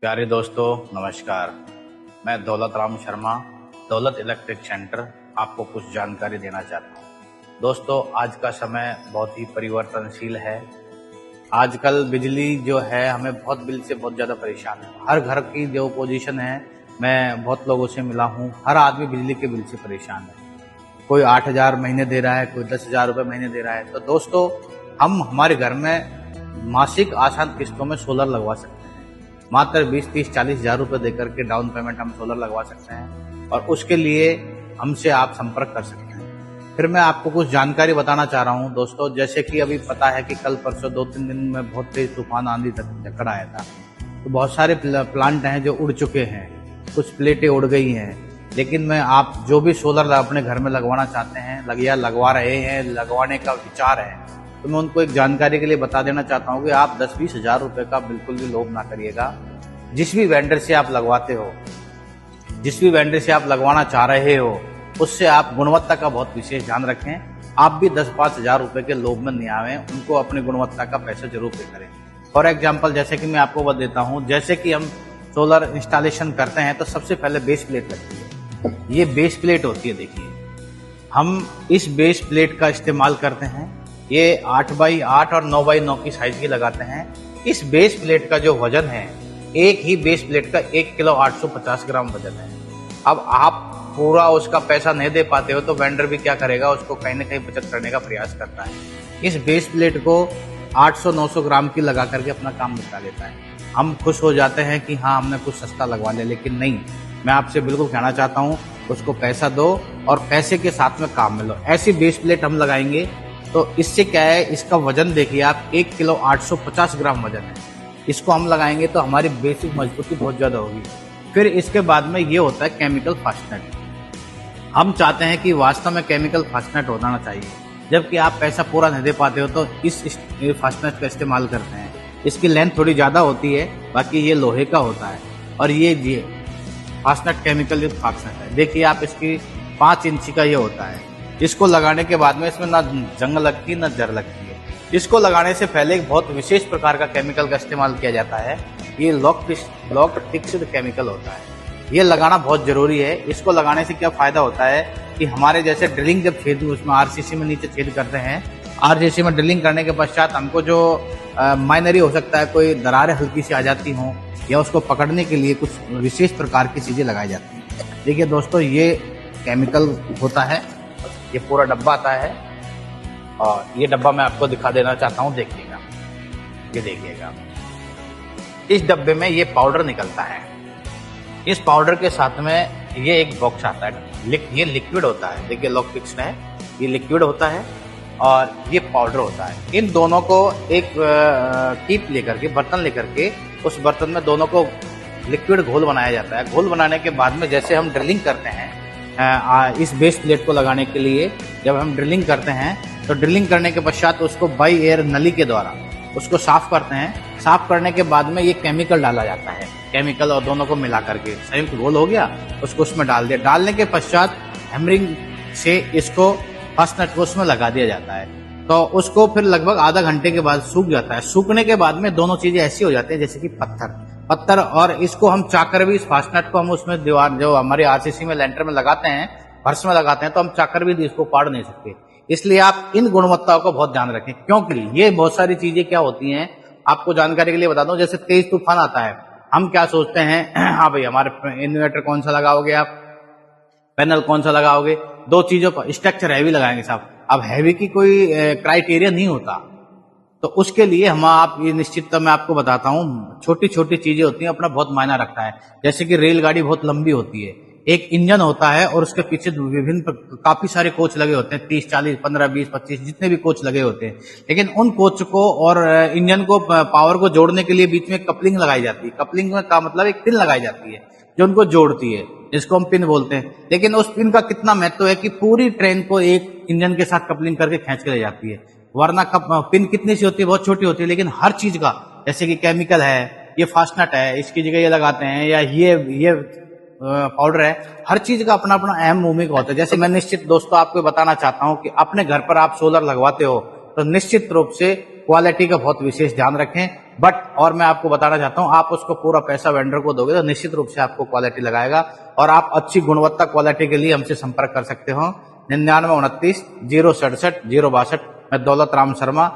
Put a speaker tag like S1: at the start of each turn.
S1: प्यारे दोस्तों नमस्कार। मैं दौलत राम शर्मा, दौलत इलेक्ट्रिक सेंटर आपको कुछ जानकारी देना चाहता हूँ। दोस्तों आज का समय बहुत ही परिवर्तनशील है। आजकल बिजली जो है हमें बहुत बिल से बहुत ज़्यादा परेशान है। हर घर की जो पोजीशन है, मैं बहुत लोगों से मिला हूँ, हर आदमी बिजली के बिल से परेशान है। कोई 8,000 महीने दे रहा है, कोई 10,000 रुपये महीने दे रहा है। तो दोस्तों हम हमारे घर में मासिक आसान किस्तों में सोलर लगवा सकते हैं। मात्र 20, 30, 40,000 रुपये देकर के डाउन पेमेंट हम सोलर लगवा सकते हैं और उसके लिए हमसे आप संपर्क कर सकते हैं। फिर मैं आपको कुछ जानकारी बताना चाह रहा हूँ दोस्तों। जैसे कि अभी पता है कि कल परसों 2-3 दिन में बहुत तेज तूफान आंधी चक्कर आया था, तो बहुत सारे प्लांट हैं जो उड़ चुके हैं, कुछ प्लेटें उड़ गई हैं। लेकिन मैं आप जो भी सोलर अपने घर में लगवाना चाहते हैं या लगवा रहे हैं, लगवाने का विचार है, तो मैं उनको एक जानकारी के लिए बता देना चाहता हूँ कि आप 10-20 हज़ार रुपये का बिल्कुल भी लोभ ना करिएगा। जिस भी वेंडर से आप लगवाते हो, जिस भी वेंडर से आप लगवाना चाह रहे हो, उससे आप गुणवत्ता का बहुत विशेष ध्यान रखें। आप भी 10-5 हज़ार रुपये के लोभ में नहीं आवें, उनको अपनी गुणवत्ता का पैसा जरूर पे करें। फॉर एग्जाम्पल जैसे कि मैं आपको बता देता हूँ, जैसे कि हम सोलर इंस्टॉलेशन करते हैं तो सबसे पहले बेस प्लेट लगती है। ये बेस प्लेट होती है, देखिए हम इस बेस प्लेट का इस्तेमाल करते हैं। ये 8x8 और 9x9 की साइज की लगाते हैं। इस बेस प्लेट का जो वजन है, एक ही बेस प्लेट का 1 किलो 850 ग्राम वजन है। अब आप पूरा उसका पैसा नहीं दे पाते हो तो वेंडर भी क्या करेगा, उसको कहीं ना कहीं बचत करने का प्रयास करता है। इस बेस प्लेट को 800-900 ग्राम की लगा करके अपना काम निपटा लेता है। हम खुश हो जाते हैं कि हाँ हमने कुछ सस्ता लगवा लिया, लेकिन नहीं, मैं आपसे बिल्कुल कहना चाहता हूँ उसको पैसा दो और पैसे के साथ में काम में लो। ऐसी बेस प्लेट हम लगाएंगे तो इससे क्या है, इसका वजन देखिए आप, 1 किलो 850 ग्राम वजन है। इसको हम लगाएंगे तो हमारी बेसिक मजबूती बहुत ज़्यादा होगी। फिर इसके बाद में ये होता है केमिकल फास्टनेट। हम चाहते हैं कि वास्तव में केमिकल फास्टनेट होना चाहिए, जबकि आप पैसा पूरा नहीं दे पाते हो तो इस फास्टनेट का इस्तेमाल करते हैं। इसकी लेंथ थोड़ी ज़्यादा होती है, बाकी ये लोहे का होता है और ये फास्टनेट केमिकल युक्त फास्टनेट है। देखिए आप, इसकी 5 इंची का ये होता है। इसको लगाने के बाद में इसमें ना जंग लगती है ना जर लगती है। इसको लगाने से पहले एक बहुत विशेष प्रकार का केमिकल का इस्तेमाल किया जाता है। ये लॉक फिक्स्ड केमिकल होता है। ये लगाना बहुत जरूरी है। इसको लगाने से क्या फायदा होता है कि हमारे जैसे ड्रिलिंग जब छेद उसमें आरसीसी में नीचे छेद करते हैं, आरसीसी में ड्रिलिंग करने के पश्चात हमको जो माइनरी हो सकता है, कोई दरारें हल्की सी आ जाती हों या उसको पकड़ने के लिए कुछ विशेष प्रकार की चीजें लगाई जाती हैं। देखिए दोस्तों, ये केमिकल होता है, ये पूरा डब्बा आता है और ये डब्बा मैं आपको दिखा देना चाहता हूँ। देखिएगा, ये देखिएगा, इस डब्बे में ये पाउडर निकलता है। इस पाउडर के साथ में ये एक बॉक्स आता है, ये लिक्विड होता है। देखिए लॉक फिक्स्ड है, ये लिक्विड होता है और ये पाउडर होता है। इन दोनों को एक कीप लेकर के, बर्तन लेकर के, उस बर्तन में दोनों को लिक्विड घोल बनाया जाता है। घोल बनाने के बाद में जैसे हम ड्रिलिंग करते हैं, इस बेस प्लेट को लगाने के लिए जब हम ड्रिलिंग करते हैं तो ड्रिलिंग करने के पश्चात उसको बाई एयर नली के द्वारा उसको साफ करते हैं। साफ करने के बाद में ये केमिकल डाला जाता है। केमिकल और दोनों को मिला करके संयुक्त घोल हो गया, उसको उसमें डाल दिया। डालने के पश्चात हैमरिंग से इसको फास्टनेट को उसमें लगा दिया जाता है। तो उसको फिर लगभग आधा घंटे के बाद सूख जाता है। सूखने के बाद में दोनों चीजें ऐसी हो जाती है जैसे कि पत्थर, और इसको हम चाकर भी, इस फास्टनेट को हम उसमें दीवार जो हमारे आरसीसी में लेंटर में लगाते हैं, फर्श में लगाते हैं, तो हम चाकर भी इसको पाड़ नहीं सकते। इसलिए आप इन गुणवत्ताओं का बहुत ध्यान रखें, क्योंकि ये बहुत सारी चीजें क्या होती हैं, आपको जानकारी के लिए बता दूं। जैसे तेज तूफान आता है, हम क्या सोचते हैं, हाँ भाई हमारे इन्वर्टर कौन सा लगाओगे आप, पैनल कौन सा लगाओगे, 2 चीजों पर स्ट्रक्चर हैवी लगाएंगे साहब। अब हैवी की कोई क्राइटेरिया नहीं होता, तो उसके लिए हम आप ये निश्चितता मैं आपको बताता हूँ, छोटी छोटी चीजें होती हैं, अपना बहुत मायना रखता है। जैसे कि रेलगाड़ी बहुत लंबी होती है, एक इंजन होता है और उसके पीछे विभिन्न काफी सारे कोच लगे होते हैं, 30, 40, 15, 20, 25 जितने भी कोच लगे होते हैं। लेकिन उन कोच को और इंजन को, पावर को जोड़ने के लिए बीच में कपलिंग लगाई जाती है। कपलिंग का मतलब एक पिन लगाई जाती है जो उनको जोड़ती है, जिसको हम पिन बोलते हैं। लेकिन उस पिन का कितना महत्व है कि पूरी ट्रेन को एक इंजन के साथ कपलिंग करके खींच के ले जाती है। वरना पिन कितनी सी होती है, बहुत छोटी होती है, लेकिन हर चीज का, जैसे कि केमिकल है, ये फास्टनेट है, इसकी जगह ये लगाते हैं, या ये पाउडर है, हर चीज का अपना अपना अहम भूमिका होता है। जैसे मैं निश्चित दोस्तों आपको बताना चाहता हूं कि अपने घर पर आप सोलर लगवाते हो तो निश्चित रूप से क्वालिटी का बहुत विशेष ध्यान रखें। बट और मैं आपको बताना चाहता हूं, आप उसको पूरा पैसा वेंडर को दोगे तो निश्चित रूप से आपको क्वालिटी लगाएगा और आप अच्छी गुणवत्ता क्वालिटी के लिए हमसे संपर्क कर सकते हो। 99 29 067 062। मैं दौलत राम शर्मा